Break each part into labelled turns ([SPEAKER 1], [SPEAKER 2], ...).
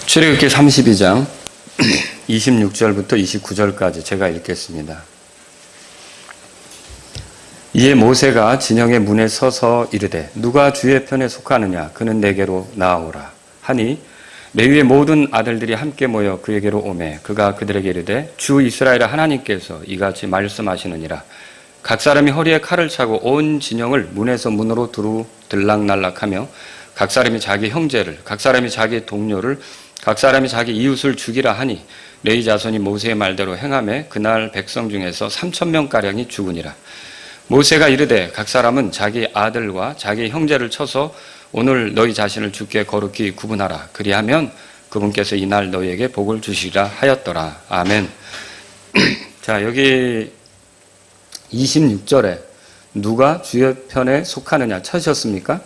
[SPEAKER 1] 출애굽기 32장 26절부터 29절까지 제가 읽겠습니다. 이에 모세가 진영의 문에 서서 이르되 누가 주의 편에 속하느냐 그는 내게로 나아오라 하니 레위의 모든 아들들이 함께 모여 그에게로 오매 그가 그들에게 이르되 주 이스라엘의 하나님께서 이같이 말씀하시느니라 각 사람이 허리에 칼을 차고 온 진영을 문에서 문으로 두루 들락날락하며 각 사람이 자기 형제를 각 사람이 자기 동료를 각 사람이 자기 이웃을 죽이라 하니 레위 자손이 모세의 말대로 행하매 그날 백성 중에서 3,000명가량이 죽으니라. 모세가 이르되 각 사람은 자기 아들과 자기 형제를 쳐서 오늘 너희 자신을 주께 거룩히 구분하라. 그리하면 그분께서 이날 너희에게 복을 주시리라 하였더라. 아멘. 자, 여기 26절에 누가 주의 편에 속하느냐 찾으셨습니까?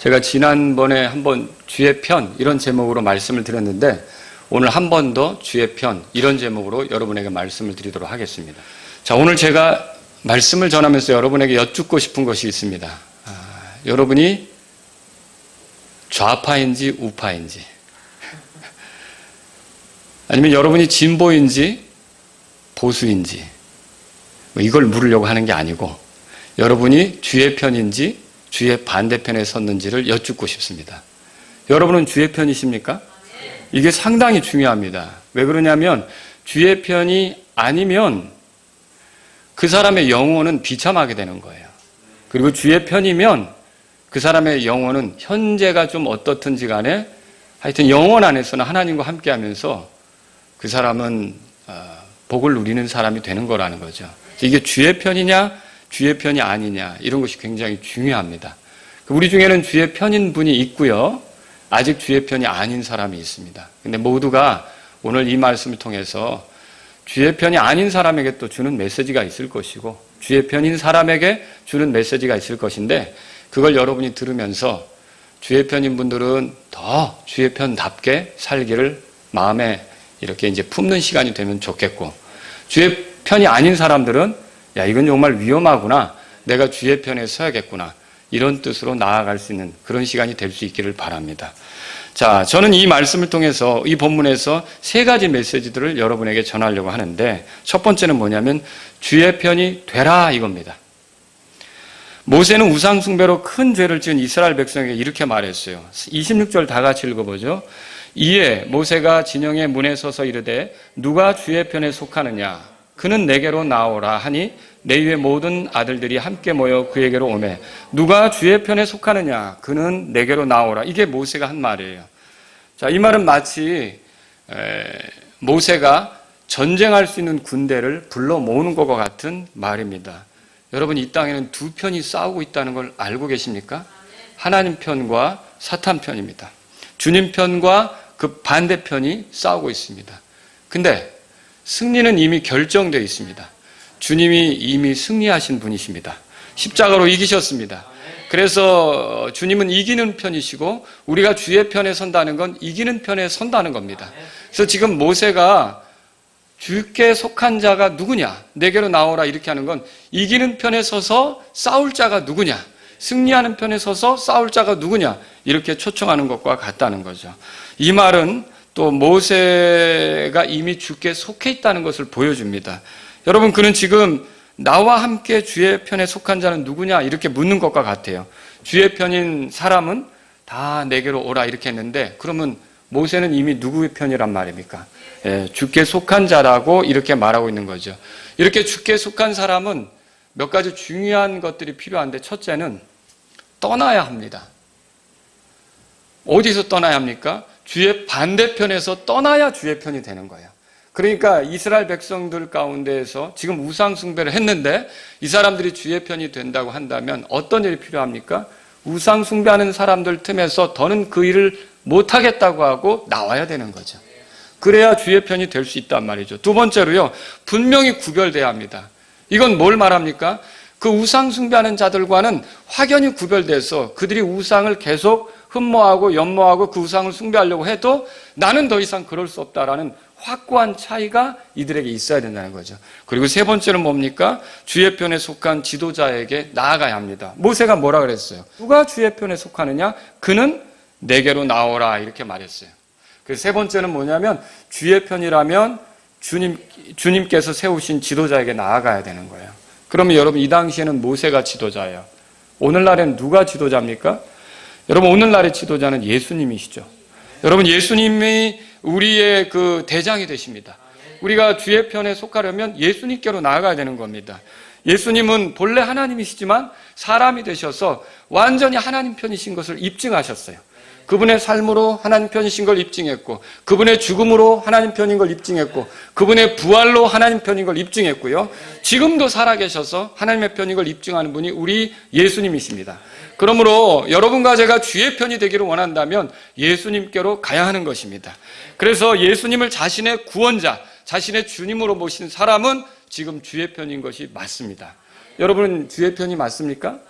[SPEAKER 1] 제가 지난번에 한번 주의 편 이런 제목으로 말씀을 드렸는데 오늘 한 번 더 주의 편 이런 제목으로 여러분에게 말씀을 드리도록 하겠습니다. 자, 오늘 제가 말씀을 전하면서 여러분에게 여쭙고 싶은 것이 있습니다. 여러분이 좌파인지 우파인지 아니면 여러분이 진보인지 보수인지 이걸 물으려고 하는 게 아니고 여러분이 주의 편인지 주의 반대편에 섰는지를 여쭙고 싶습니다. 여러분은 주의 편이십니까? 이게 상당히 중요합니다. 왜 그러냐면 주의 편이 아니면 그 사람의 영혼은 비참하게 되는 거예요. 그리고 주의 편이면 그 사람의 영혼은 현재가 좀 어떻든지 간에 하여튼 영혼 안에서는 하나님과 함께하면서 그 사람은 복을 누리는 사람이 되는 거라는 거죠. 이게 주의 편이냐 주의 편이 아니냐 이런 것이 굉장히 중요합니다. 우리 중에는 주의 편인 분이 있고요. 아직 주의 편이 아닌 사람이 있습니다. 근데 모두가 오늘 이 말씀을 통해서 주의 편이 아닌 사람에게 또 주는 메시지가 있을 것이고 주의 편인 사람에게 주는 메시지가 있을 것인데 그걸 여러분이 들으면서 주의 편인 분들은 더 주의 편답게 살기를 마음에 이렇게 이제 품는 시간이 되면 좋겠고 주의 편이 아닌 사람들은 야, 이건 정말 위험하구나. 내가 주의 편에 서야겠구나. 이런 뜻으로 나아갈 수 있는 그런 시간이 될 수 있기를 바랍니다. 자, 저는 이 말씀을 통해서 이 본문에서 세 가지 메시지들을 여러분에게 전하려고 하는데 첫 번째는 뭐냐면 주의 편이 되라 이겁니다. 모세는 우상 숭배로 큰 죄를 지은 이스라엘 백성에게 이렇게 말했어요. 26절 다 같이 읽어보죠. 이에 모세가 진영의 문에 서서 이르되 누가 주의 편에 속하느냐 그는 내게로 나오라 하니 레위의 모든 아들들이 함께 모여 그에게로 오매 누가 주의 편에 속하느냐 그는 내게로 나오라. 이게 모세가 한 말이에요. 자, 이 말은 마치 모세가 전쟁할 수 있는 군대를 불러 모으는 것과 같은 말입니다. 여러분 이 땅에는 두 편이 싸우고 있다는 걸 알고 계십니까? 하나님 편과 사탄 편입니다. 주님 편과 그 반대편이 싸우고 있습니다. 근데 승리는 이미 결정되어 있습니다. 주님이 이미 승리하신 분이십니다. 십자가로 이기셨습니다. 그래서 주님은 이기는 편이시고 우리가 주의 편에 선다는 건 이기는 편에 선다는 겁니다. 그래서 지금 모세가 주께 속한 자가 누구냐 내게로 나오라 이렇게 하는 건 이기는 편에 서서 싸울 자가 누구냐 승리하는 편에 서서 싸울 자가 누구냐 이렇게 초청하는 것과 같다는 거죠. 이 말은 또 모세가 이미 주께 속해 있다는 것을 보여줍니다. 여러분 그는 지금 나와 함께 주의 편에 속한 자는 누구냐 이렇게 묻는 것과 같아요. 주의 편인 사람은 다 내게로 오라 이렇게 했는데 그러면 모세는 이미 누구의 편이란 말입니까? 주께 속한 자라고 이렇게 말하고 있는 거죠. 이렇게 주께 속한 사람은 몇 가지 중요한 것들이 필요한데 첫째는 떠나야 합니다. 어디서 떠나야 합니까? 주의 반대편에서 떠나야 주의 편이 되는 거예요. 그러니까 이스라엘 백성들 가운데에서 지금 우상 숭배를 했는데 이 사람들이 주의 편이 된다고 한다면 어떤 일이 필요합니까? 우상 숭배하는 사람들 틈에서 더는 그 일을 못하겠다고 하고 나와야 되는 거죠. 그래야 주의 편이 될 수 있단 말이죠. 두 번째로요, 분명히 구별돼야 합니다. 이건 뭘 말합니까? 그 우상 숭배하는 자들과는 확연히 구별돼서 그들이 우상을 계속 흠모하고 연모하고 그 우상을 숭배하려고 해도 나는 더 이상 그럴 수 없다라는 확고한 차이가 이들에게 있어야 된다는 거죠. 그리고 세 번째는 뭡니까? 주의 편에 속한 지도자에게 나아가야 합니다. 모세가 뭐라 그랬어요? 누가 주의 편에 속하느냐? 그는 내게로 나오라 이렇게 말했어요. 그 세 번째는 뭐냐면 주의 편이라면 주님께서 세우신 지도자에게 나아가야 되는 거예요. 그러면 여러분 이 당시에는 모세가 지도자예요. 오늘날엔 누가 지도자입니까? 여러분 오늘날의 지도자는 예수님이시죠. 여러분 예수님이 우리의 그 대장이 되십니다. 우리가 주의 편에 속하려면 예수님께로 나아가야 되는 겁니다. 예수님은 본래 하나님이시지만 사람이 되셔서 완전히 하나님 편이신 것을 입증하셨어요. 그분의 삶으로 하나님 편이신 걸 입증했고, 그분의 죽음으로 하나님 편인 걸 입증했고, 그분의 부활로 하나님 편인 걸 입증했고요. 지금도 살아계셔서 하나님의 편인 걸 입증하는 분이 우리 예수님이십니다. 그러므로 여러분과 제가 주의 편이 되기를 원한다면 예수님께로 가야 하는 것입니다. 그래서 예수님을 자신의 구원자, 자신의 주님으로 모신 사람은 지금 주의 편인 것이 맞습니다. 여러분은 주의 편이 맞습니까?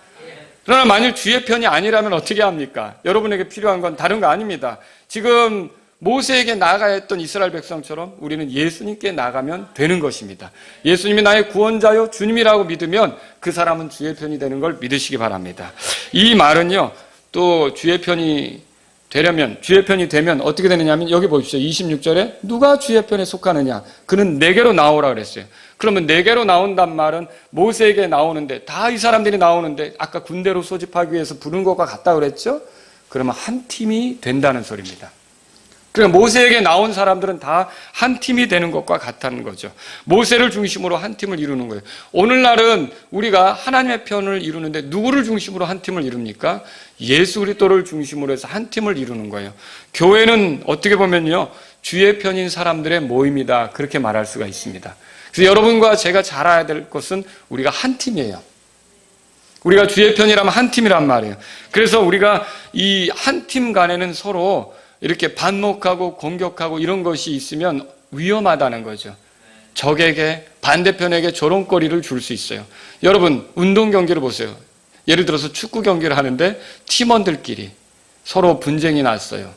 [SPEAKER 1] 그러나 만일 주의 편이 아니라면 어떻게 합니까? 여러분에게 필요한 건 다른 거 아닙니다. 지금 모세에게 나아가야 했던 이스라엘 백성처럼 우리는 예수님께 나가면 되는 것입니다. 예수님이 나의 구원자요 주님이라고 믿으면 그 사람은 주의 편이 되는 걸 믿으시기 바랍니다. 이 말은요, 또 주의 편이 되면 어떻게 되느냐면 여기 보십시오. 26절에 누가 주의 편에 속하느냐? 그는 내게로 나오라 그랬어요. 그러면 내게로 나온단 말은 모세에게 나오는데, 다 이 사람들이 나오는데 아까 군대로 소집하기 위해서 부른 것과 같다 그랬죠? 그러면 한 팀이 된다는 소리입니다. 그러니까 모세에게 나온 사람들은 다 한 팀이 되는 것과 같다는 거죠. 모세를 중심으로 한 팀을 이루는 거예요. 오늘날은 우리가 하나님의 편을 이루는데 누구를 중심으로 한 팀을 이룹니까? 예수 그리스도를 중심으로 해서 한 팀을 이루는 거예요. 교회는 어떻게 보면요, 주의 편인 사람들의 모임이다, 그렇게 말할 수가 있습니다. 그래서 여러분과 제가 잘 알아야 될 것은 우리가 한 팀이에요. 우리가 주의 편이라면 한 팀이란 말이에요. 그래서 우리가 이 한 팀 간에는 서로 이렇게 반목하고 공격하고 이런 것이 있으면 위험하다는 거죠. 적에게, 반대편에게 조롱거리를 줄 수 있어요. 여러분 운동 경기를 보세요. 예를 들어서 축구 경기를 하는데 팀원들끼리 서로 분쟁이 났어요.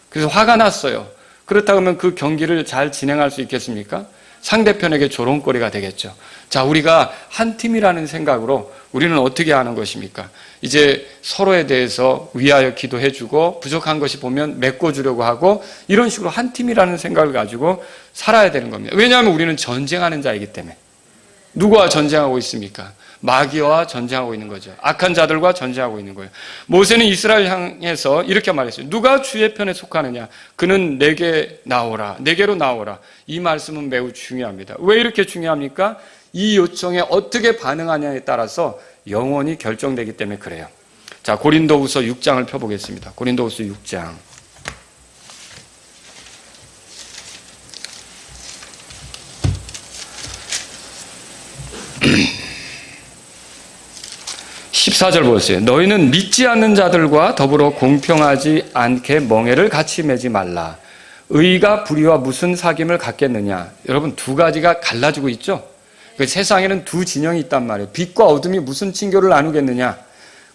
[SPEAKER 1] 그래서 화가 났어요. 그렇다고 하면 그 경기를 잘 진행할 수 있겠습니까? 상대편에게 조롱거리가 되겠죠. 자, 우리가 한 팀이라는 생각으로 우리는 어떻게 하는 것입니까? 이제 서로에 대해서 위하여 기도해주고 부족한 것이 보면 메꿔주려고 하고 이런 식으로 한 팀이라는 생각을 가지고 살아야 되는 겁니다. 왜냐하면 우리는 전쟁하는 자이기 때문에. 누구와 전쟁하고 있습니까? 마귀와 전쟁하고 있는 거죠. 악한 자들과 전쟁하고 있는 거예요. 모세는 이스라엘 향해서 이렇게 말했어요. 누가 주의 편에 속하느냐? 그는 내게 나오라. 내게로 나오라. 이 말씀은 매우 중요합니다. 왜 이렇게 중요합니까? 이 요청에 어떻게 반응하냐에 따라서 영원히 결정되기 때문에 그래요. 자, 고린도후서 6장을 펴보겠습니다. 고린도후서 6장. 14절 보세요. 너희는 믿지 않는 자들과 더불어 공평하지 않게 멍에를 같이 매지 말라. 의가 불의와 무슨 사귐을 갖겠느냐. 여러분 두 가지가 갈라지고 있죠. 그 세상에는 두 진영이 있단 말이에요. 빛과 어둠이 무슨 친교를 나누겠느냐.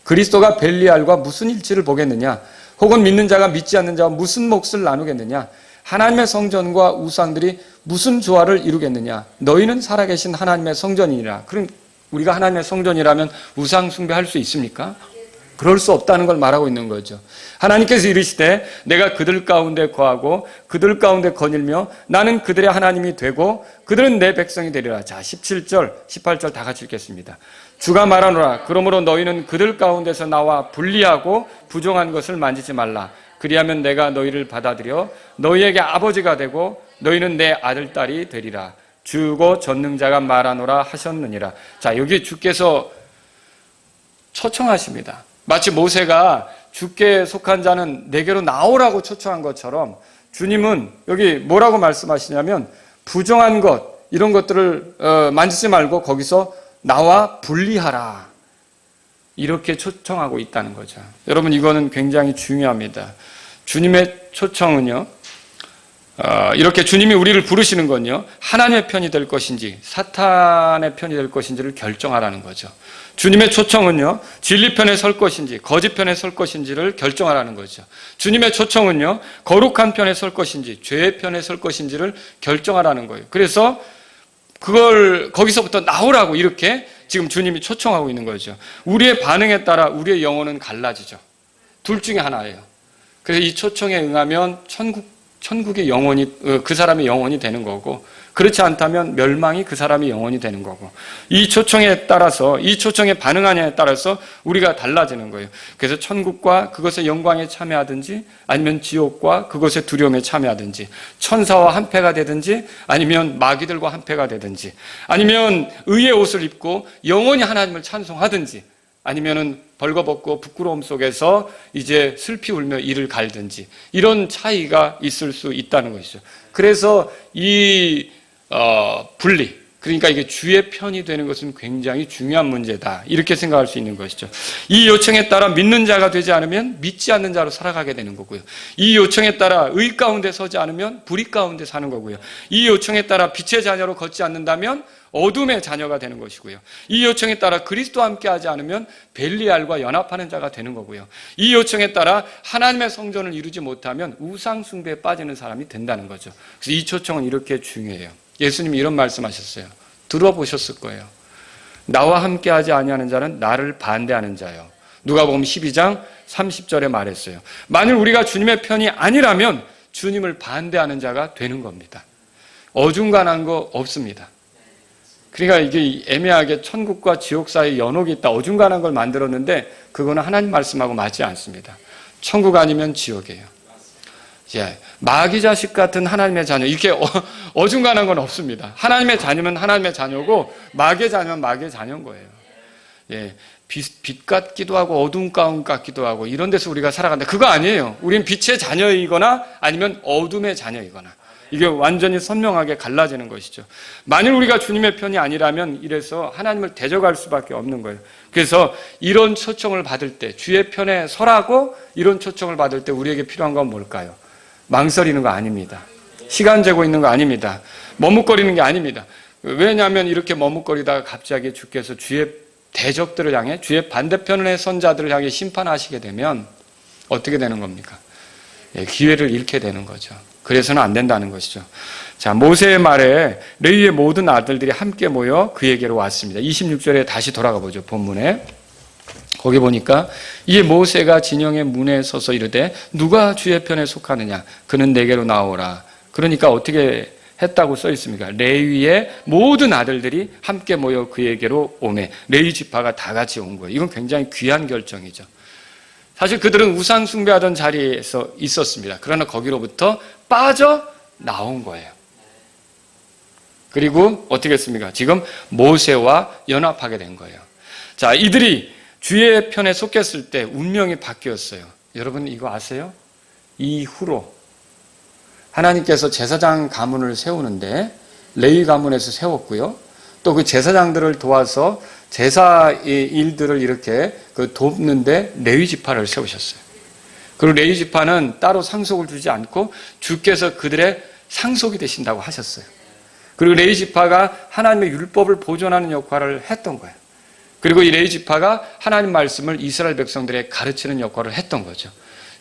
[SPEAKER 1] 그리스도가 벨리알과 무슨 일치를 보겠느냐. 혹은 믿는 자가 믿지 않는 자와 무슨 몫을 나누겠느냐. 하나님의 성전과 우상들이 무슨 조화를 이루겠느냐. 너희는 살아계신 하나님의 성전이니라. 그럼 우리가 하나님의 성전이라면 우상 숭배할 수 있습니까? 그럴 수 없다는 걸 말하고 있는 거죠. 하나님께서 이르시되 내가 그들 가운데 거하고 그들 가운데 거닐며 나는 그들의 하나님이 되고 그들은 내 백성이 되리라. 자, 17절, 18절 다 같이 읽겠습니다. 주가 말하노라. 그러므로 너희는 그들 가운데서 나와 분리하고 부정한 것을 만지지 말라. 그리하면 내가 너희를 받아들여 너희에게 아버지가 되고 너희는 내 아들, 딸이 되리라. 주고 전능자가 말하노라 하셨느니라. 자, 여기 주께서 초청하십니다. 마치 모세가 주께 속한 자는 내게로 나오라고 초청한 것처럼 주님은 여기 뭐라고 말씀하시냐면 부정한 것, 이런 것들을 만지지 말고 거기서 나와 분리하라. 이렇게 초청하고 있다는 거죠. 여러분 이거는 굉장히 중요합니다. 주님의 초청은요, 이렇게 주님이 우리를 부르시는 건요, 하나님의 편이 될 것인지 사탄의 편이 될 것인지를 결정하라는 거죠. 주님의 초청은요, 진리 편에 설 것인지 거짓 편에 설 것인지를 결정하라는 거죠. 주님의 초청은요, 거룩한 편에 설 것인지 죄의 편에 설 것인지를 결정하라는 거예요. 그래서 그걸 거기서부터 나오라고 이렇게 지금 주님이 초청하고 있는 거죠. 우리의 반응에 따라 우리의 영혼은 갈라지죠. 둘 중에 하나예요. 그래서 이 초청에 응하면 천국 천국이 영원히 그 사람의 영혼이 되는 거고, 그렇지 않다면 멸망이 그 사람의 영혼이 되는 거고, 이 초청에 따라서, 이 초청에 반응하냐에 따라서 우리가 달라지는 거예요. 그래서 천국과 그것의 영광에 참여하든지, 아니면 지옥과 그것의 두려움에 참여하든지, 천사와 한패가 되든지, 아니면 마귀들과 한패가 되든지, 아니면 의의 옷을 입고 영원히 하나님을 찬송하든지, 아니면은 벌거벗고 부끄러움 속에서 이제 슬피 울며 이를 갈든지, 이런 차이가 있을 수 있다는 것이죠. 그래서 이 분리, 그러니까 이게 주의 편이 되는 것은 굉장히 중요한 문제다, 이렇게 생각할 수 있는 것이죠. 이 요청에 따라 믿는 자가 되지 않으면 믿지 않는 자로 살아가게 되는 거고요. 이 요청에 따라 의 가운데 서지 않으면 불의 가운데 사는 거고요. 이 요청에 따라 빛의 자녀로 걷지 않는다면 어둠의 자녀가 되는 것이고요. 이 요청에 따라 그리스도와 함께하지 않으면 벨리알과 연합하는 자가 되는 거고요. 이 요청에 따라 하나님의 성전을 이루지 못하면 우상 숭배에 빠지는 사람이 된다는 거죠. 그래서 이 초청은 이렇게 중요해요. 예수님이 이런 말씀하셨어요. 들어보셨을 거예요. 나와 함께하지 아니하는 자는 나를 반대하는 자요. 누가복음 12장 30절에 말했어요. 만일 우리가 주님의 편이 아니라면 주님을 반대하는 자가 되는 겁니다. 어중간한 거 없습니다. 그러니까 이게 애매하게 천국과 지옥 사이에 연옥이 있다, 어중간한 걸 만들었는데 그거는 하나님 말씀하고 맞지 않습니다. 천국 아니면 지옥이에요. 예, 마귀 자식 같은 하나님의 자녀, 이렇게 어중간한 건 없습니다. 하나님의 자녀면 하나님의 자녀고 마귀의 자녀면 마귀의 자녀인 거예요. 예, 빛 같기도 하고 어둠 가운 같기도 하고 이런 데서 우리가 살아간다, 그거 아니에요. 우린 빛의 자녀이거나 아니면 어둠의 자녀이거나, 이게 완전히 선명하게 갈라지는 것이죠. 만일 우리가 주님의 편이 아니라면 이래서 하나님을 대적할 수밖에 없는 거예요. 그래서 이런 초청을 받을 때, 주의 편에 서라고 이런 초청을 받을 때 우리에게 필요한 건 뭘까요? 망설이는 거 아닙니다. 시간 재고 있는 거 아닙니다. 머뭇거리는 게 아닙니다. 왜냐하면 이렇게 머뭇거리다가 갑자기 주께서 주의 대적들을 향해, 주의 반대편의 선자들을 향해 심판하시게 되면 어떻게 되는 겁니까? 예, 기회를 잃게 되는 거죠. 그래서는 안 된다는 것이죠. 자, 모세의 말에 레위의 모든 아들들이 함께 모여 그에게로 왔습니다. 26절에 다시 돌아가 보죠, 본문에. 거기 보니까 이에 모세가 진영의 문에 서서 이르되 누가 주의 편에 속하느냐, 그는 내게로 나오라. 그러니까 어떻게 했다고 써 있습니까? 레위의 모든 아들들이 함께 모여 그에게로 오매, 레위 지파가 다 같이 온 거예요. 이건 굉장히 귀한 결정이죠. 사실 그들은 우상 숭배하던 자리에서 있었습니다. 그러나 거기로부터 빠져 나온 거예요. 그리고 어떻게 했습니까? 지금 모세와 연합하게 된 거예요. 자, 이들이 주의 편에 속했을 때 운명이 바뀌었어요. 여러분 이거 아세요? 이후로 하나님께서 제사장 가문을 세우는데 레위 가문에서 세웠고요. 또 그 제사장들을 도와서 제사의 일들을 이렇게 돕는데 레위 지파를 세우셨어요. 그리고 레위 지파는 따로 상속을 주지 않고 주께서 그들의 상속이 되신다고 하셨어요. 그리고 레위 지파가 하나님의 율법을 보존하는 역할을 했던 거예요. 그리고 이 레위 지파가 하나님 말씀을 이스라엘 백성들에게 가르치는 역할을 했던 거죠.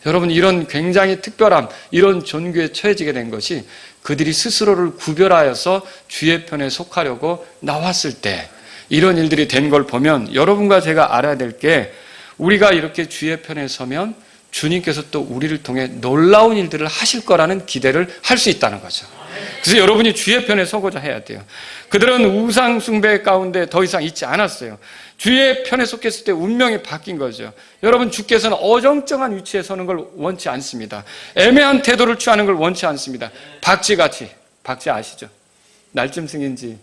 [SPEAKER 1] 여러분, 이런 굉장히 특별함, 이런 존귀에 처해지게 된 것이 그들이 스스로를 구별하여서 주의 편에 속하려고 나왔을 때 이런 일들이 된 걸 보면 여러분과 제가 알아야 될 게, 우리가 이렇게 주의 편에 서면 주님께서 또 우리를 통해 놀라운 일들을 하실 거라는 기대를 할 수 있다는 거죠. 그래서 여러분이 주의 편에 서고자 해야 돼요. 그들은 우상 숭배 가운데 더 이상 있지 않았어요. 주의 편에 속했을 때 운명이 바뀐 거죠. 여러분, 주께서는 어정쩡한 위치에 서는 걸 원치 않습니다. 애매한 태도를 취하는 걸 원치 않습니다. 박쥐같이, 박쥐 아시죠? 날짐승인지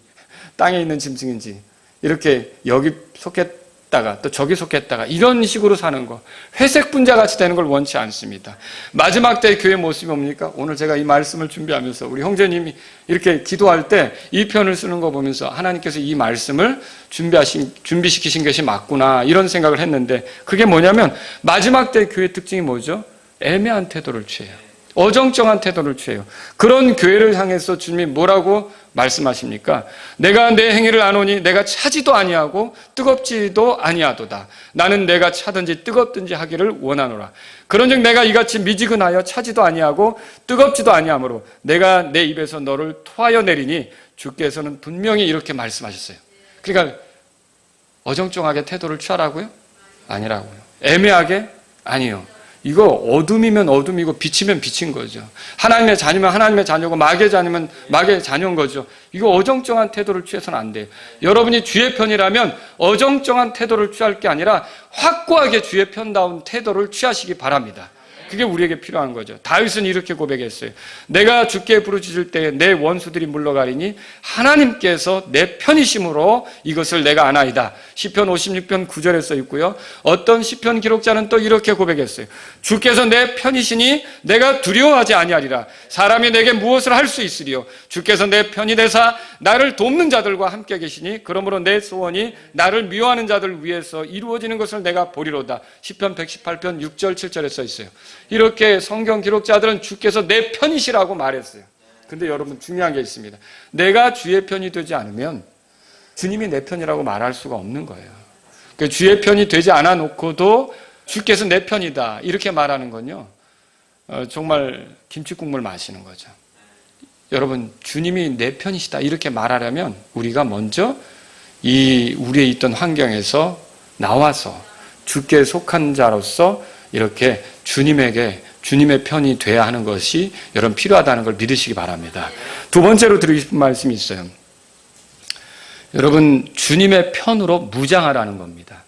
[SPEAKER 1] 땅에 있는 짐승인지 이렇게 여기 속했다가 또 저기 속했다가 이런 식으로 사는 거, 회색 분자같이 되는 걸 원치 않습니다. 마지막 때 교회 모습이 뭡니까? 오늘 제가 이 말씀을 준비하면서 우리 형제님이 이렇게 기도할 때 이 편을 쓰는 거 보면서 하나님께서 이 말씀을 준비시키신 것이 맞구나, 이런 생각을 했는데, 그게 뭐냐면 마지막 때 교회 특징이 뭐죠? 애매한 태도를 취해요. 어정쩡한 태도를 취해요. 그런 교회를 향해서 주님이 뭐라고 말씀하십니까? 내가 내 행위를 아노니 내가 차지도 아니하고 뜨겁지도 아니하도다. 나는 내가 차든지 뜨겁든지 하기를 원하노라. 그런즉 내가 이같이 미지근하여 차지도 아니하고 뜨겁지도 아니하므로 내가 내 입에서 너를 토하여 내리니, 주께서는 분명히 이렇게 말씀하셨어요. 그러니까 어정쩡하게 태도를 취하라고요? 아니라고요. 애매하게? 아니요. 이거 어둠이면 어둠이고 빛이면 빛인 거죠. 하나님의 자녀면 하나님의 자녀고 마귀의 자녀면 마귀의 자녀인 거죠. 이거 어정쩡한 태도를 취해서는 안 돼요. 여러분이 주의 편이라면 어정쩡한 태도를 취할 게 아니라 확고하게 주의 편다운 태도를 취하시기 바랍니다. 그게 우리에게 필요한 거죠. 다윗은 이렇게 고백했어요. 내가 주께 부르짖을 때에 내 원수들이 물러가리니 하나님께서 내 편이심으로 이것을 내가 아나이다. 시편 56편 9절에 써 있고요. 어떤 시편 기록자는 또 이렇게 고백했어요. 주께서 내 편이시니 내가 두려워하지 아니하리라. 사람이 내게 무엇을 할 수 있으리요. 주께서 내 편이 되사 나를 돕는 자들과 함께 계시니 그러므로 내 소원이 나를 미워하는 자들 위해서 이루어지는 것을 내가 보리로다. 시편 118편 6절 7절에 써 있어요. 이렇게 성경 기록자들은 주께서 내 편이시라고 말했어요. 근데 여러분 중요한 게 있습니다. 내가 주의 편이 되지 않으면 주님이 내 편이라고 말할 수가 없는 거예요. 그러니까 주의 편이 되지 않아 놓고도 주께서 내 편이다 이렇게 말하는 건요. 정말 김치국물 마시는 거죠. 여러분 주님이 내 편이시다 이렇게 말하려면 우리가 먼저 이 우리의 있던 환경에서 나와서 주께 속한 자로서 이렇게 주님의 편이 돼야 하는 것이 여러분 필요하다는 걸 믿으시기 바랍니다. 두 번째로 드리고 싶은 말씀이 있어요. 여러분 주님의 편으로 무장하라는 겁니다.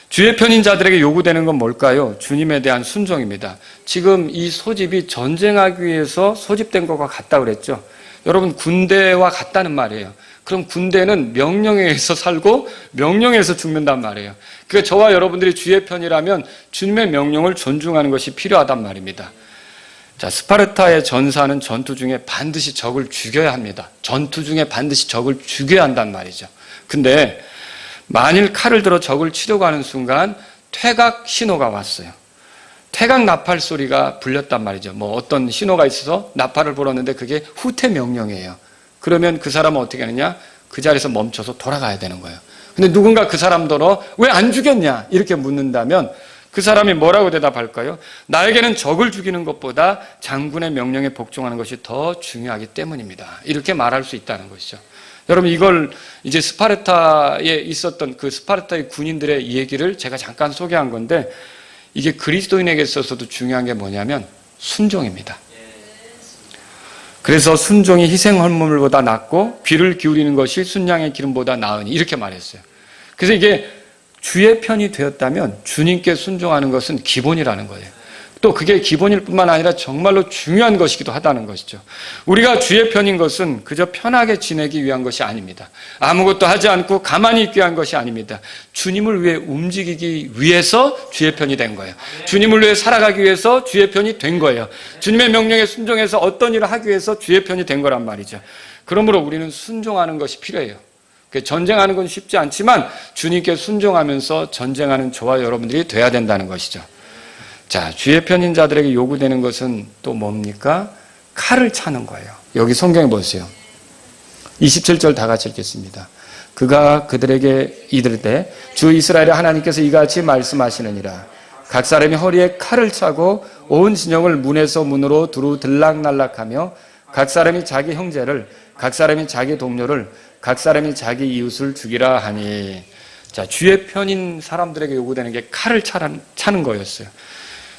[SPEAKER 1] 주의 편인 자들에게 요구되는 건 뭘까요? 주님에 대한 순종입니다. 지금 이 소집이 전쟁하기 위해서 소집된 것과 같다 그랬죠. 여러분 군대와 같다는 말이에요. 그럼 군대는 명령에 의해서 살고 명령에 의해서 죽는단 말이에요. 그러니까 저와 여러분들이 주의 편이라면 주님의 명령을 존중하는 것이 필요하단 말입니다. 자, 스파르타의 전사는 전투 중에 반드시 적을 죽여야 합니다. 전투 중에 반드시 적을 죽여야 한단 말이죠. 근데 만일 칼을 들어 적을 치려고 하는 순간 퇴각 신호가 왔어요. 퇴각 나팔 소리가 불렸단 말이죠. 뭐 어떤 신호가 있어서 나팔을 불었는데 그게 후퇴 명령이에요. 그러면 그 사람은 어떻게 하느냐? 그 자리에서 멈춰서 돌아가야 되는 거예요. 근데 누군가 그 사람더러 왜 안 죽였냐? 이렇게 묻는다면 그 사람이 뭐라고 대답할까요? 나에게는 적을 죽이는 것보다 장군의 명령에 복종하는 것이 더 중요하기 때문입니다. 이렇게 말할 수 있다는 것이죠. 여러분 이걸 이제 스파르타에 있었던 그 스파르타의 군인들의 얘기를 제가 잠깐 소개한 건데 이게 그리스도인에게 있어서도 중요한 게 뭐냐면 순종입니다. 그래서 순종이 희생 헌물보다 낫고 귀를 기울이는 것이 순양의 기름보다 나으니 이렇게 말했어요. 그래서 이게 주의 편이 되었다면 주님께 순종하는 것은 기본이라는 거예요. 또 그게 기본일 뿐만 아니라 정말로 중요한 것이기도 하다는 것이죠. 우리가 주의 편인 것은 그저 편하게 지내기 위한 것이 아닙니다. 아무것도 하지 않고 가만히 있기 위한 것이 아닙니다. 주님을 위해 움직이기 위해서 주의 편이 된 거예요. 주님을 위해 살아가기 위해서 주의 편이 된 거예요. 주님의 명령에 순종해서 어떤 일을 하기 위해서 주의 편이 된 거란 말이죠. 그러므로 우리는 순종하는 것이 필요해요. 전쟁하는 건 쉽지 않지만 주님께 순종하면서 전쟁하는 저와 여러분들이 돼야 된다는 것이죠. 자, 주의 편인 자들에게 요구되는 것은 또 뭡니까? 칼을 차는 거예요. 여기 성경에 보세요. 27절 다 같이 읽겠습니다. 그가 그들에게 이르되 주 이스라엘의 하나님께서 이같이 말씀하시느니라. 각 사람이 허리에 칼을 차고 온 진영을 문에서 문으로 두루 들락날락하며 각 사람이 자기 형제를 각 사람이 자기 동료를 각 사람이 자기 이웃을 죽이라 하니. 자, 주의 편인 사람들에게 요구되는 게 칼을 차는 거였어요.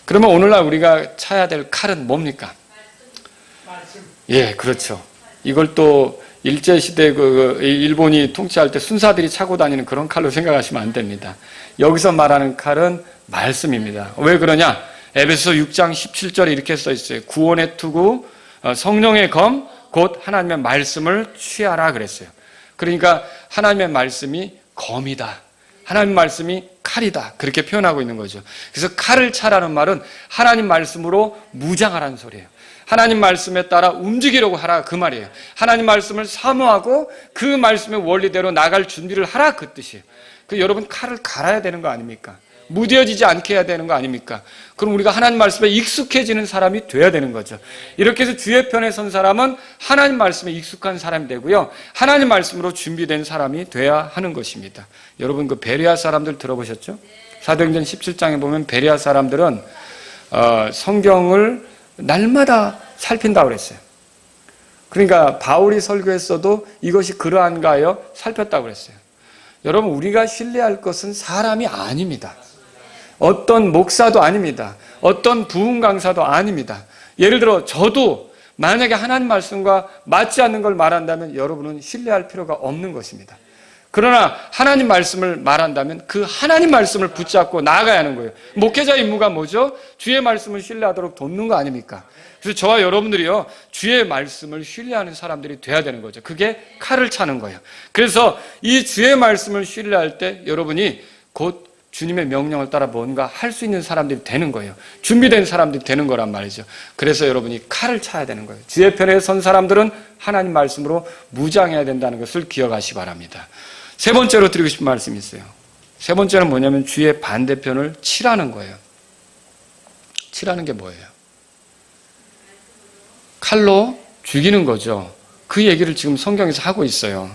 [SPEAKER 1] 그러면 오늘날 우리가 차야 될 칼은 뭡니까? 예, 그렇죠. 이걸 또 일제시대 일본이 통치할 때 순사들이 차고 다니는 그런 칼로 생각하시면 안 됩니다. 여기서 말하는 칼은 말씀입니다. 왜 그러냐? 에베소 6장 17절에 이렇게 써 있어요. 구원의 투구, 성령의 검, 곧 하나님의 말씀을 취하라 그랬어요. 그러니까 하나님의 말씀이 검이다. 하나님 말씀이 칼이다. 그렇게 표현하고 있는 거죠. 그래서 칼을 차라는 말은 하나님 말씀으로 무장하라는 소리예요. 하나님 말씀에 따라 움직이려고 하라 그 말이에요. 하나님 말씀을 사모하고 그 말씀의 원리대로 나갈 준비를 하라 그 뜻이에요. 여러분 칼을 갈아야 되는 거 아닙니까? 무뎌지지 않게 해야 되는 거 아닙니까? 그럼 우리가 하나님 말씀에 익숙해지는 사람이 돼야 되는 거죠. 이렇게 해서 주의 편에 선 사람은 하나님 말씀에 익숙한 사람이 되고요. 하나님 말씀으로 준비된 사람이 돼야 하는 것입니다. 여러분 그 베레아 사람들 들어보셨죠? 사도행전 17장에 보면 베레아 사람들은 성경을 날마다 살핀다고 그랬어요. 그러니까 바울이 설교했어도 이것이 그러한가 하여 살폈다고 그랬어요. 여러분 우리가 신뢰할 것은 사람이 아닙니다. 어떤 목사도 아닙니다. 어떤 부흥 강사도 아닙니다. 예를 들어 저도 만약에 하나님 말씀과 맞지 않는 걸 말한다면 여러분은 신뢰할 필요가 없는 것입니다. 그러나 하나님 말씀을 말한다면 그 하나님 말씀을 붙잡고 나아가야 하는 거예요. 목회자의 임무가 뭐죠? 주의 말씀을 신뢰하도록 돕는 거 아닙니까? 그래서 저와 여러분들이요, 주의 말씀을 신뢰하는 사람들이 돼야 되는 거죠. 그게 칼을 차는 거예요. 그래서 이 주의 말씀을 신뢰할 때 여러분이 곧 주님의 명령을 따라 뭔가 할 수 있는 사람들이 되는 거예요. 준비된 사람들이 되는 거란 말이죠. 그래서 여러분이 칼을 차야 되는 거예요. 주의 편에 선 사람들은 하나님 말씀으로 무장해야 된다는 것을 기억하시기 바랍니다. 세 번째로 드리고 싶은 말씀이 있어요. 세 번째는 뭐냐면 주의 반대편을 치라는 거예요. 치라는 게 뭐예요? 칼로 죽이는 거죠. 그 얘기를 지금 성경에서 하고 있어요.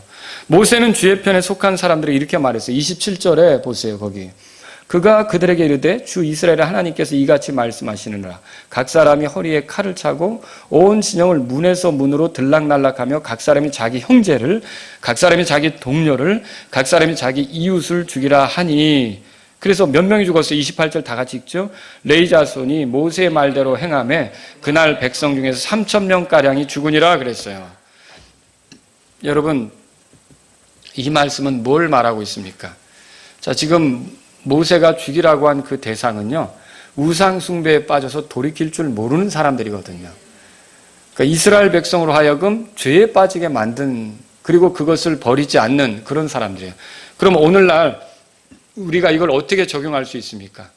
[SPEAKER 1] 모세는 주의 편에 속한 사람들이 이렇게 말했어요. 27절에 보세요. 거기. 그가 그들에게 이르되 주 이스라엘의 하나님께서 이같이 말씀하시느니라. 각 사람이 허리에 칼을 차고 온 진영을 문에서 문으로 들락날락하며 각 사람이 자기 형제를, 각 사람이 자기 동료를, 각 사람이 자기 이웃을 죽이라 하니. 그래서 몇 명이 죽었어요? 28절 다 같이 읽죠. 레위 자손이 모세의 말대로 행하매 그날 백성 중에서 3,000명가량이 죽으니라 그랬어요. 여러분, 이 말씀은 뭘 말하고 있습니까? 자, 지금 모세가 죽이라고 한 그 대상은요, 우상 숭배에 빠져서 돌이킬 줄 모르는 사람들이거든요. 그러니까 이스라엘 백성으로 하여금 죄에 빠지게 만든, 그리고 그것을 버리지 않는 그런 사람들이에요. 그럼 오늘날 우리가 이걸 어떻게 적용할 수 있습니까?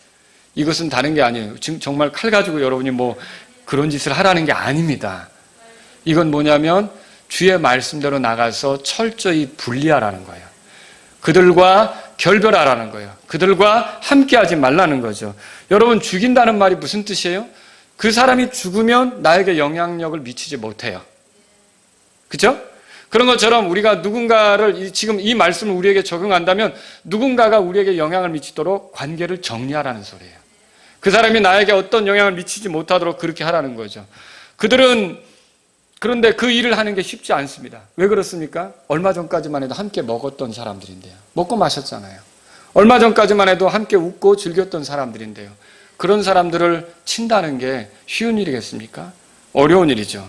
[SPEAKER 1] 이것은 다른 게 아니에요. 지금 정말 칼 가지고 여러분이 뭐 그런 짓을 하라는 게 아닙니다. 이건 뭐냐면 주의 말씀대로 나가서 철저히 분리하라는 거예요. 그들과 결별하라는 거예요. 그들과 함께하지 말라는 거죠. 여러분, 죽인다는 말이 무슨 뜻이에요? 그 사람이 죽으면 나에게 영향력을 미치지 못해요. 그죠? 그런 것처럼 우리가 누군가를, 지금 이 말씀을 우리에게 적용한다면 누군가가 우리에게 영향을 미치도록 관계를 정리하라는 소리예요. 그 사람이 나에게 어떤 영향을 미치지 못하도록 그렇게 하라는 거죠. 그런데 그 일을 하는 게 쉽지 않습니다. 왜 그렇습니까? 얼마 전까지만 해도 함께 먹었던 사람들인데요. 먹고 마셨잖아요. 얼마 전까지만 해도 함께 웃고 즐겼던 사람들인데요. 그런 사람들을 친다는 게 쉬운 일이겠습니까? 어려운 일이죠.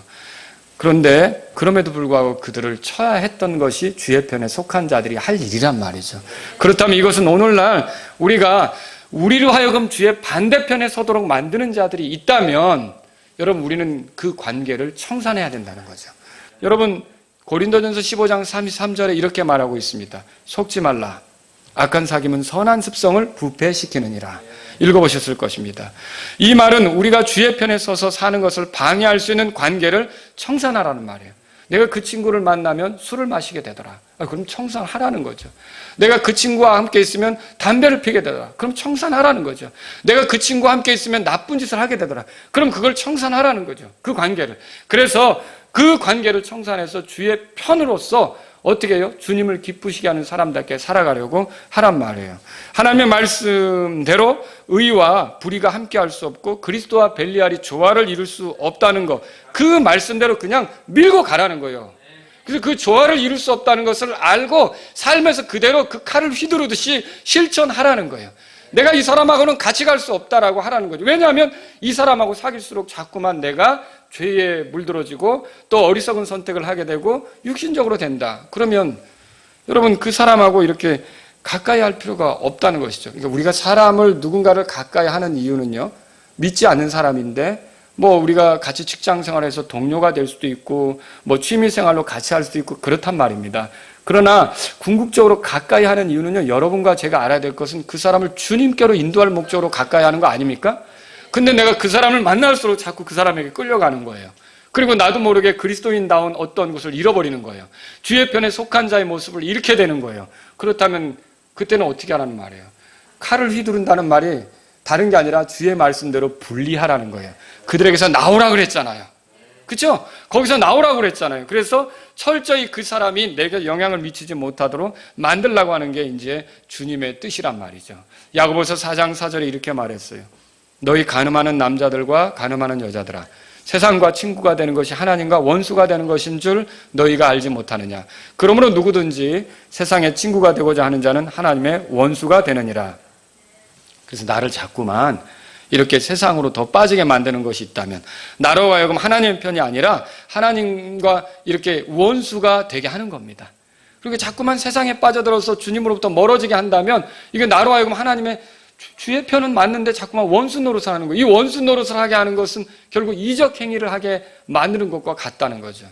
[SPEAKER 1] 그런데 그럼에도 불구하고 그들을 쳐야 했던 것이 주의 편에 속한 자들이 할 일이란 말이죠. 그렇다면 이것은 오늘날 우리로 하여금 주의 반대편에 서도록 만드는 자들이 있다면 여러분, 우리는 그 관계를 청산해야 된다는 거죠. 여러분, 고린도전서 15장 33절에 이렇게 말하고 있습니다. 속지 말라. 악한 사귐은 선한 습성을 부패시키느니라. 읽어보셨을 것입니다. 이 말은 우리가 주의 편에 서서 사는 것을 방해할 수 있는 관계를 청산하라는 말이에요. 내가 그 친구를 만나면 술을 마시게 되더라. 그럼 청산하라는 거죠. 내가 그 친구와 함께 있으면 담배를 피게 되더라. 그럼 청산하라는 거죠. 내가 그 친구와 함께 있으면 나쁜 짓을 하게 되더라. 그럼 그걸 청산하라는 거죠. 그 관계를. 그래서 그 관계를 청산해서 주의 편으로서 어떻게 해요? 주님을 기쁘시게 하는 사람답게 살아가려고 하란 말이에요. 하나님의 말씀대로 의와 불의가 함께할 수 없고 그리스도와 벨리알이 조화를 이룰 수 없다는 거, 그 말씀대로 그냥 밀고 가라는 거예요. 그래서 그 조화를 이룰 수 없다는 것을 알고 삶에서 그대로 그 칼을 휘두르듯이 실천하라는 거예요. 내가 이 사람하고는 같이 갈 수 없다라고 하라는 거죠. 왜냐하면 이 사람하고 사귈수록 자꾸만 내가 죄에 물들어지고 또 어리석은 선택을 하게 되고 육신적으로 된다. 그러면 여러분, 그 사람하고 이렇게 가까이 할 필요가 없다는 것이죠. 그러니까 우리가 누군가를 가까이 하는 이유는요, 믿지 않는 사람인데 우리가 같이 직장 생활에서 동료가 될 수도 있고 취미 생활로 같이 할 수도 있고 그렇단 말입니다. 그러나 궁극적으로 가까이 하는 이유는요, 여러분과 제가 알아야 될 것은 그 사람을 주님께로 인도할 목적으로 가까이 하는 거 아닙니까? 근데 내가 그 사람을 만날수록 자꾸 그 사람에게 끌려가는 거예요. 그리고 나도 모르게 그리스도인다운 어떤 것을 잃어버리는 거예요. 주의 편에 속한 자의 모습을 잃게 되는 거예요. 그렇다면 그때는 어떻게 하라는 말이에요? 칼을 휘두른다는 말이 다른 게 아니라 주의 말씀대로 분리하라는 거예요. 그들에게서 나오라 그랬잖아요. 그렇죠? 거기서 나오라고 그랬잖아요. 그래서 철저히 그 사람이 내게 영향을 미치지 못하도록 만들려고 하는 게 이제 주님의 뜻이란 말이죠. 야고보서 4장 4절에 이렇게 말했어요. 너희 간음하는 남자들과 간음하는 여자들아, 세상과 친구가 되는 것이 하나님과 원수가 되는 것인 줄 너희가 알지 못하느냐. 그러므로 누구든지 세상의 친구가 되고자 하는 자는 하나님의 원수가 되느니라. 그래서 나를 자꾸만 이렇게 세상으로 더 빠지게 만드는 것이 있다면, 나로 하여금 하나님의 편이 아니라 하나님과 이렇게 원수가 되게 하는 겁니다. 그리고 자꾸만 세상에 빠져들어서 주님으로부터 멀어지게 한다면, 이게 나로 하여금 하나님의 주의 편은 맞는데 자꾸만 원수 노릇을 하는 거예요. 이 원수 노릇을 하게 하는 것은 결국 이적 행위를 하게 만드는 것과 같다는 거죠.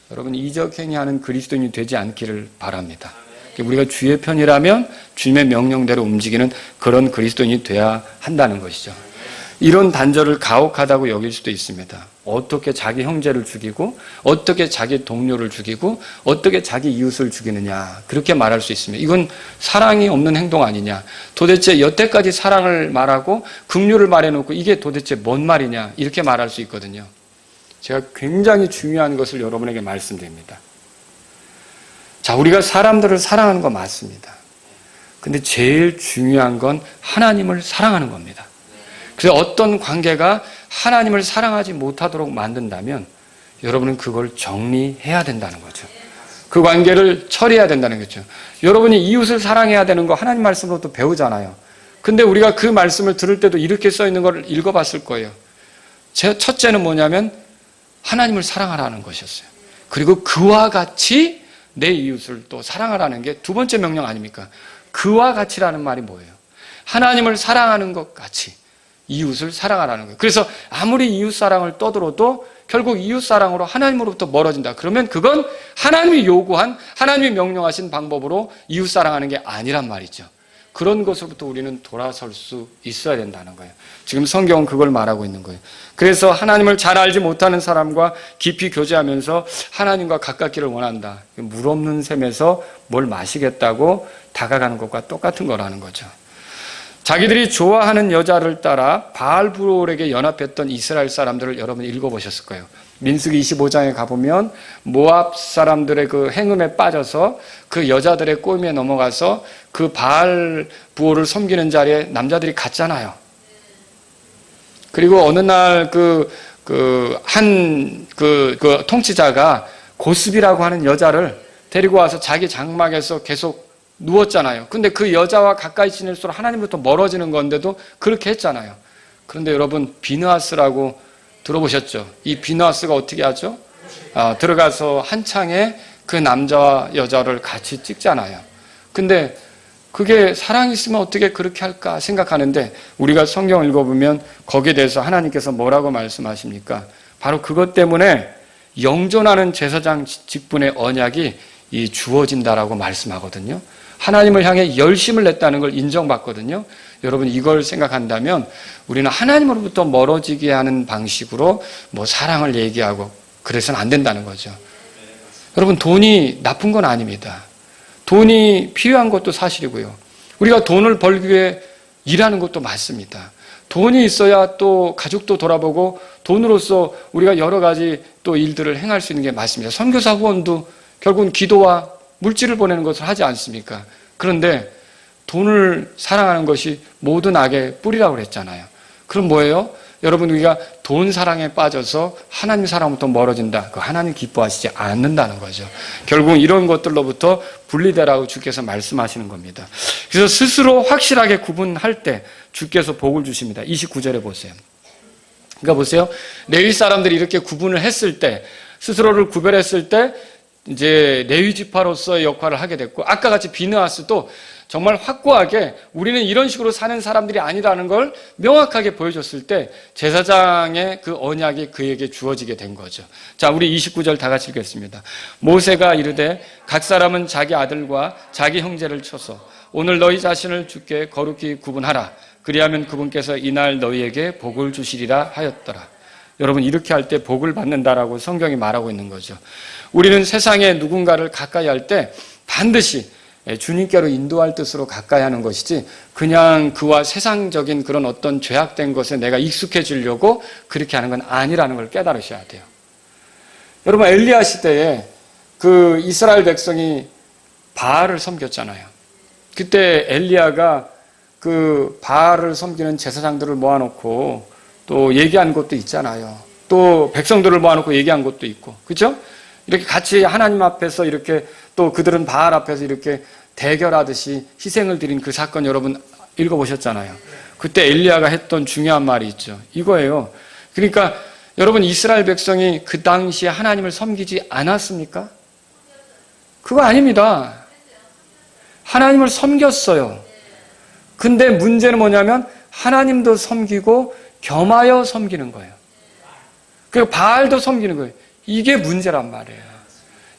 [SPEAKER 1] 여러분, 이적 행위하는 그리스도인이 되지 않기를 바랍니다. 우리가 주의 편이라면 주님의 명령대로 움직이는 그런 그리스도인이 돼야 한다는 것이죠. 이런 단절을 가혹하다고 여길 수도 있습니다. 어떻게 자기 형제를 죽이고, 어떻게 자기 동료를 죽이고, 어떻게 자기 이웃을 죽이느냐, 그렇게 말할 수 있습니다. 이건 사랑이 없는 행동 아니냐, 도대체 여태까지 사랑을 말하고 긍휼을 말해놓고 이게 도대체 뭔 말이냐, 이렇게 말할 수 있거든요. 제가 굉장히 중요한 것을 여러분에게 말씀드립니다. 자, 우리가 사람들을 사랑하는 거 맞습니다. 근데 제일 중요한 건 하나님을 사랑하는 겁니다. 그래서 어떤 관계가 하나님을 사랑하지 못하도록 만든다면 여러분은 그걸 정리해야 된다는 거죠. 그 관계를 처리해야 된다는 거죠. 여러분이 이웃을 사랑해야 되는 거 하나님 말씀으로도 배우잖아요. 근데 우리가 그 말씀을 들을 때도 이렇게 써 있는 걸 읽어봤을 거예요. 첫째는 뭐냐면 하나님을 사랑하라는 것이었어요. 그리고 그와 같이 내 이웃을 또 사랑하라는 게 두 번째 명령 아닙니까? 그와 같이라는 말이 뭐예요? 하나님을 사랑하는 것 같이 이웃을 사랑하라는 거예요. 그래서 아무리 이웃 사랑을 떠들어도 결국 이웃 사랑으로 하나님으로부터 멀어진다. 그러면 그건 하나님이 요구한, 하나님이 명령하신 방법으로 이웃 사랑하는 게 아니란 말이죠. 그런 것으로부터 우리는 돌아설 수 있어야 된다는 거예요. 지금 성경은 그걸 말하고 있는 거예요. 그래서 하나님을 잘 알지 못하는 사람과 깊이 교제하면서 하나님과 가깝기를 원한다. 물 없는 샘에서 뭘 마시겠다고 다가가는 것과 똑같은 거라는 거죠. 자기들이 좋아하는 여자를 따라 바알브올에게 연합했던 이스라엘 사람들을 여러분 읽어보셨을 거예요. 민수기 25장에 가보면 모압 사람들의 그 행음에 빠져서 그 여자들의 꼬임에 넘어가서 그 바알브올을 섬기는 자리에 남자들이 갔잖아요. 그리고 어느 날 그 통치자가 고스비라고 하는 여자를 데리고 와서 자기 장막에서 계속 누웠잖아요. 근데 그 여자와 가까이 지낼수록 하나님부터 멀어지는 건데도 그렇게 했잖아요. 그런데 여러분, 비느하스라고 들어보셨죠? 이 비느하스가 어떻게 하죠? 들어가서 한창에 그 남자와 여자를 같이 찍잖아요. 근데 그게 사랑이 있으면 어떻게 그렇게 할까 생각하는데, 우리가 성경을 읽어보면 거기에 대해서 하나님께서 뭐라고 말씀하십니까? 바로 그것 때문에 영존하는 제사장 직분의 언약이 주어진다라고 말씀하거든요. 하나님을 향해 열심을 냈다는 걸 인정받거든요. 여러분, 이걸 생각한다면 우리는 하나님으로부터 멀어지게 하는 방식으로 사랑을 얘기하고 그래서는 안 된다는 거죠. 여러분, 돈이 나쁜 건 아닙니다. 돈이 필요한 것도 사실이고요. 우리가 돈을 벌기 위해 일하는 것도 맞습니다. 돈이 있어야 또 가족도 돌아보고 돈으로서 우리가 여러 가지 또 일들을 행할 수 있는 게 맞습니다. 선교사 후원도 결국은 기도와 물질을 보내는 것을 하지 않습니까? 그런데 돈을 사랑하는 것이 모든 악의 뿌리라고 그랬잖아요. 그럼 뭐예요? 여러분, 우리가 돈 사랑에 빠져서 하나님 사랑부터 멀어진다. 그 하나님 기뻐하시지 않는다는 거죠. 결국은 이런 것들로부터 분리되라고 주께서 말씀하시는 겁니다. 그래서 스스로 확실하게 구분할 때 주께서 복을 주십니다. 29절에 보세요. 그러니까 보세요. 레위 사람들이 이렇게 구분을 했을 때, 스스로를 구별했을 때 이제 레위 지파로서의 역할을 하게 됐고, 아까 같이 비느하스도 정말 확고하게 우리는 이런 식으로 사는 사람들이 아니라는 걸 명확하게 보여줬을 때 제사장의 그 언약이 그에게 주어지게 된 거죠. 자, 우리 29절 다 같이 읽겠습니다. 모세가 이르되 각 사람은 자기 아들과 자기 형제를 쳐서 오늘 너희 자신을 주께 거룩히 구분하라. 그리하면 그분께서 이날 너희에게 복을 주시리라 하였더라. 여러분, 이렇게 할 때 복을 받는다라고 성경이 말하고 있는 거죠. 우리는 세상에 누군가를 가까이 할 때 반드시 주님께로 인도할 뜻으로 가까이 하는 것이지, 그냥 그와 세상적인 그런 어떤 죄악된 것에 내가 익숙해지려고 그렇게 하는 건 아니라는 걸 깨달으셔야 돼요. 여러분, 엘리야 시대에 그 이스라엘 백성이 바알을 섬겼잖아요. 그때 엘리야가 그 바알을 섬기는 제사장들을 모아놓고 또 얘기한 것도 있잖아요. 또 백성들을 모아놓고 얘기한 것도 있고, 그렇죠? 이렇게 같이 하나님 앞에서 이렇게 또 그들은 바알 앞에서 이렇게 대결하듯이 희생을 드린 그 사건 여러분 읽어보셨잖아요. 그때 엘리야가 했던 중요한 말이 있죠. 이거예요. 그러니까 여러분, 이스라엘 백성이 그 당시에 하나님을 섬기지 않았습니까? 그거 아닙니다. 하나님을 섬겼어요. 근데 문제는 뭐냐면 하나님도 섬기고 겸하여 섬기는 거예요. 그리고 바알도 섬기는 거예요. 이게 문제란 말이에요.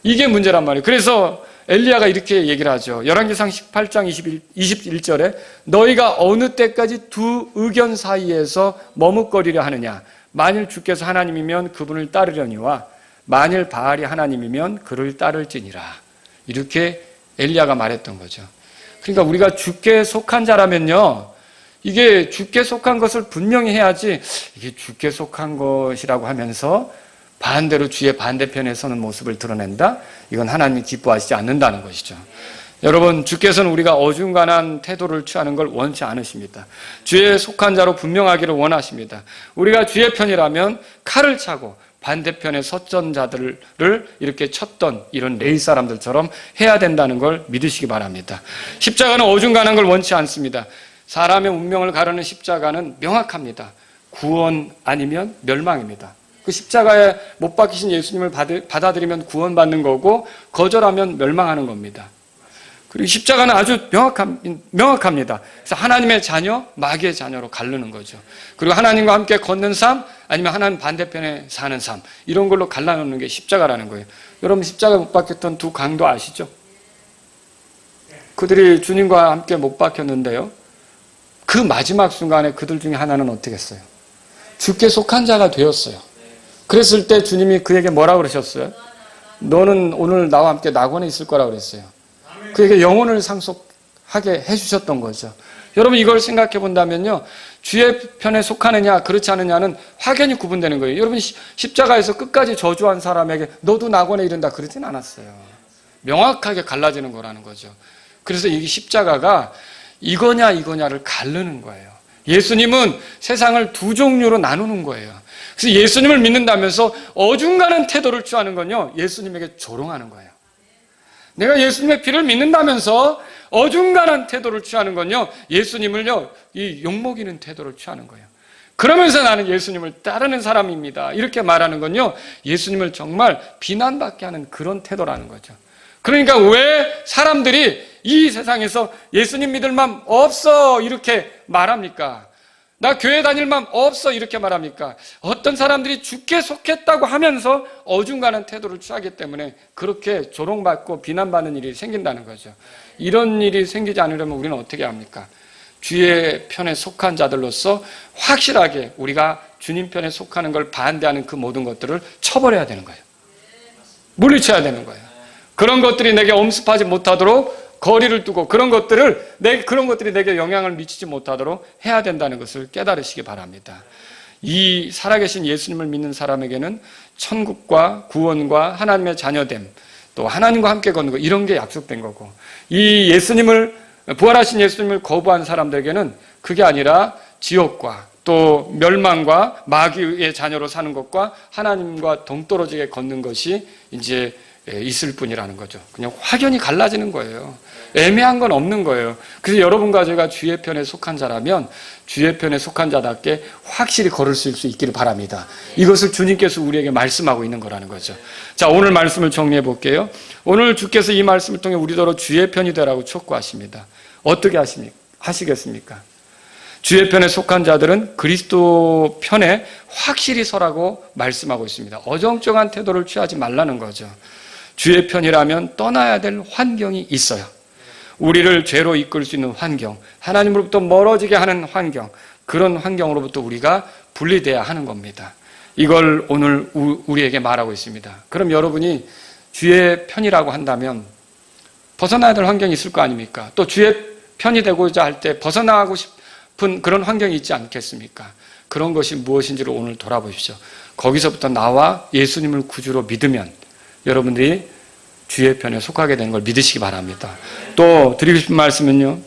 [SPEAKER 1] 이게 문제란 말이에요. 그래서 엘리야가 이렇게 얘기를 하죠. 열왕기상 18장 21절에 너희가 어느 때까지 두 의견 사이에서 머뭇거리려 하느냐. 만일 주께서 하나님이면 그분을 따르려니와 만일 바알이 하나님이면 그를 따를지니라. 이렇게 엘리야가 말했던 거죠. 그러니까 우리가 주께 속한 자라면요, 이게 주께 속한 것을 분명히 해야지, 이게 주께 속한 것이라고 하면서 반대로 주의 반대편에 서는 모습을 드러낸다? 이건 하나님이 기뻐하시지 않는다는 것이죠. 여러분, 주께서는 우리가 어중간한 태도를 취하는 걸 원치 않으십니다. 주에 속한 자로 분명하기를 원하십니다. 우리가 주의 편이라면 칼을 차고 반대편의 섰던 자들을 이렇게 쳤던 이런 레위 사람들처럼 해야 된다는 걸 믿으시기 바랍니다. 십자가는 어중간한 걸 원치 않습니다. 사람의 운명을 가르는 십자가는 명확합니다. 구원 아니면 멸망입니다. 그 십자가에 못 박히신 예수님을 받아들이면 구원받는 거고 거절하면 멸망하는 겁니다. 그리고 십자가는 아주 명확합니다. 그래서 하나님의 자녀, 마귀의 자녀로 가르는 거죠. 그리고 하나님과 함께 걷는 삶, 아니면 하나님 반대편에 사는 삶, 이런 걸로 갈라놓는 게 십자가라는 거예요. 여러분, 십자가에 못 박혔던 두 강도 아시죠? 그들이 주님과 함께 못 박혔는데요, 그 마지막 순간에 그들 중에 하나는 어떻게 했어요? 주께 속한 자가 되었어요. 그랬을 때 주님이 그에게 뭐라고 그러셨어요? 너는 오늘 나와 함께 낙원에 있을 거라고 그랬어요. 그에게 영혼을 상속하게 해주셨던 거죠. 여러분, 이걸 생각해 본다면요, 주의 편에 속하느냐 그렇지 않느냐는 확연히 구분되는 거예요. 여러분, 십자가에서 끝까지 저주한 사람에게 너도 낙원에 이른다 그러진 않았어요. 명확하게 갈라지는 거라는 거죠. 그래서 이 십자가가 이거냐를 가르는 거예요. 예수님은 세상을 두 종류로 나누는 거예요. 그래서 예수님을 믿는다면서 어중간한 태도를 취하는 건요, 예수님에게 조롱하는 거예요. 내가 예수님의 피를 믿는다면서 어중간한 태도를 취하는 건요, 예수님을요, 이 욕먹이는 태도를 취하는 거예요. 그러면서 나는 예수님을 따르는 사람입니다. 이렇게 말하는 건요, 예수님을 정말 비난받게 하는 그런 태도라는 거죠. 그러니까 왜 사람들이 이 세상에서 예수님 믿을 맘 없어 이렇게 말합니까? 나 교회 다닐 맘 없어 이렇게 말합니까? 어떤 사람들이 주께 속했다고 하면서 어중간한 태도를 취하기 때문에 그렇게 조롱받고 비난받는 일이 생긴다는 거죠. 이런 일이 생기지 않으려면 우리는 어떻게 합니까? 주의 편에 속한 자들로서 확실하게 우리가 주님 편에 속하는 걸 반대하는 그 모든 것들을 쳐버려야 되는 거예요. 물리쳐야 되는 거예요. 그런 것들이 내게 엄습하지 못하도록 거리를 두고 그런 것들이 내게 영향을 미치지 못하도록 해야 된다는 것을 깨달으시기 바랍니다. 이 살아계신 예수님을 믿는 사람에게는 천국과 구원과 하나님의 자녀됨, 또 하나님과 함께 걷는 것, 이런 게 약속된 거고, 이 부활하신 예수님을 거부한 사람들에게는 그게 아니라 지옥과 또 멸망과 마귀의 자녀로 사는 것과 하나님과 동떨어지게 걷는 것이 이제 있을 뿐이라는 거죠. 그냥 확연히 갈라지는 거예요. 애매한 건 없는 거예요. 그래서 여러분과 제가 주의 편에 속한 자라면 주의 편에 속한 자답게 확실히 걸을 수 있기를 바랍니다. 이것을 주님께서 우리에게 말씀하고 있는 거라는 거죠. 자, 오늘 말씀을 정리해 볼게요. 오늘 주께서 이 말씀을 통해 우리더러 주의 편이 되라고 촉구하십니다. 어떻게 하시겠습니까? 주의 편에 속한 자들은 그리스도 편에 확실히 서라고 말씀하고 있습니다. 어정쩡한 태도를 취하지 말라는 거죠. 주의 편이라면 떠나야 될 환경이 있어요. 우리를 죄로 이끌 수 있는 환경, 하나님으로부터 멀어지게 하는 환경, 그런 환경으로부터 우리가 분리돼야 하는 겁니다. 이걸 오늘 우리에게 말하고 있습니다. 그럼 여러분이 주의 편이라고 한다면 벗어나야 될 환경이 있을 거 아닙니까? 또 주의 편이 되고자 할 때 벗어나고 싶은 그런 환경이 있지 않겠습니까? 그런 것이 무엇인지를 오늘 돌아보십시오. 거기서부터 나와 예수님을 구주로 믿으면 여러분들이 주의 편에 속하게 된 걸 믿으시기 바랍니다. 또 드리고 싶은 말씀은요,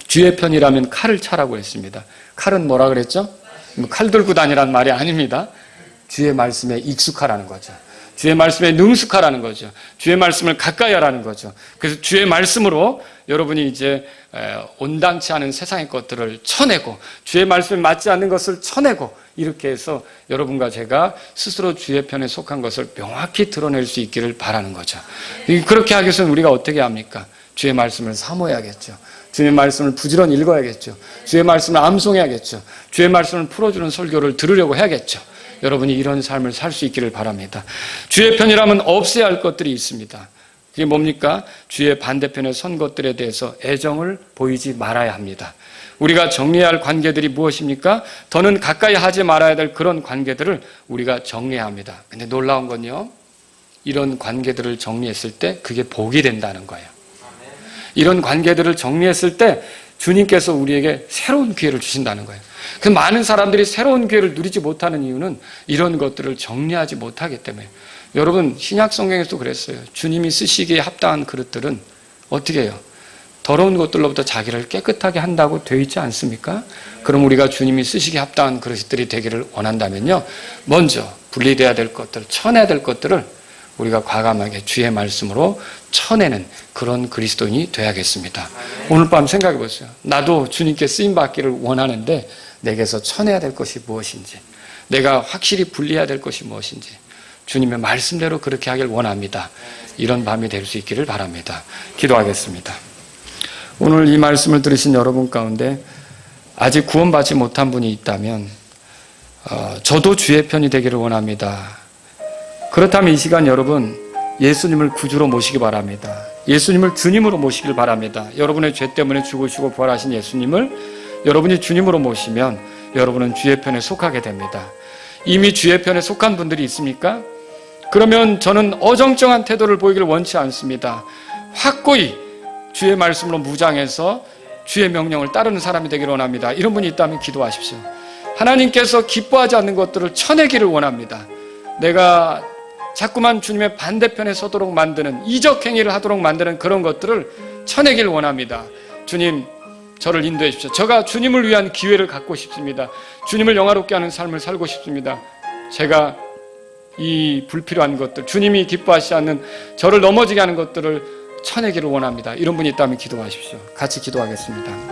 [SPEAKER 1] 주의 편이라면 칼을 차라고 했습니다. 칼은 뭐라 그랬죠? 칼 들고 다니라는 말이 아닙니다. 주의 말씀에 익숙하라는 거죠. 주의 말씀에 능숙하라는 거죠. 주의 말씀을 가까이 하라는 거죠. 그래서 주의 말씀으로 여러분이 이제 온당치 않은 세상의 것들을 쳐내고 주의 말씀에 맞지 않는 것을 쳐내고 이렇게 해서 여러분과 제가 스스로 주의 편에 속한 것을 명확히 드러낼 수 있기를 바라는 거죠. 그렇게 하기 위해서는 우리가 어떻게 합니까? 주의 말씀을 사모해야겠죠. 주의 말씀을 부지런히 읽어야겠죠. 주의 말씀을 암송해야겠죠. 주의 말씀을 풀어주는 설교를 들으려고 해야겠죠. 여러분이 이런 삶을 살 수 있기를 바랍니다. 주의 편이라면 없애야 할 것들이 있습니다. 그게 뭡니까? 주의 반대편에 선 것들에 대해서 애정을 보이지 말아야 합니다. 우리가 정리해야 할 관계들이 무엇입니까? 더는 가까이 하지 말아야 될 그런 관계들을 우리가 정리해야 합니다. 근데 놀라운 건요, 이런 관계들을 정리했을 때 그게 복이 된다는 거예요. 이런 관계들을 정리했을 때 주님께서 우리에게 새로운 기회를 주신다는 거예요. 그 많은 사람들이 새로운 기회를 누리지 못하는 이유는 이런 것들을 정리하지 못하기 때문에. 여러분, 신약 성경에서도 그랬어요. 주님이 쓰시기에 합당한 그릇들은 어떻게 해요? 더러운 것들로부터 자기를 깨끗하게 한다고 되어 있지 않습니까? 그럼 우리가 주님이 쓰시기에 합당한 그릇들이 되기를 원한다면요, 먼저 분리돼야 될 것들, 쳐내야 될 것들을 우리가 과감하게 주의 말씀으로 쳐내는 그런 그리스도인이 돼야겠습니다. 오늘 밤 생각해 보세요. 나도 주님께 쓰임받기를 원하는데 내게서 쳐내야 될 것이 무엇인지, 내가 확실히 분리해야 될 것이 무엇인지 주님의 말씀대로 그렇게 하길 원합니다. 이런 밤이 될 수 있기를 바랍니다. 기도하겠습니다. 오늘 이 말씀을 들으신 여러분 가운데 아직 구원받지 못한 분이 있다면 저도 주의 편이 되기를 원합니다. 그렇다면 이 시간 여러분 예수님을 구주로 모시기 바랍니다. 예수님을 주님으로 모시길 바랍니다. 여러분의 죄 때문에 죽으시고 부활하신 예수님을 여러분이 주님으로 모시면 여러분은 주의 편에 속하게 됩니다. 이미 주의 편에 속한 분들이 있습니까? 그러면 저는 어정쩡한 태도를 보이기를 원치 않습니다. 확고히 주의 말씀으로 무장해서 주의 명령을 따르는 사람이 되기를 원합니다. 이런 분이 있다면 기도하십시오. 하나님께서 기뻐하지 않는 것들을 쳐내기를 원합니다. 내가 자꾸만 주님의 반대편에 서도록 만드는, 이적 행위를 하도록 만드는 그런 것들을 쳐내기를 원합니다. 주님, 저를 인도해 주십시오. 제가 주님을 위한 기회를 갖고 싶습니다. 주님을 영화롭게 하는 삶을 살고 싶습니다. 제가 이 불필요한 것들, 주님이 기뻐하시지 않는 저를 넘어지게 하는 것들을 쳐내기를 원합니다. 이런 분이 있다면 기도하십시오. 같이 기도하겠습니다.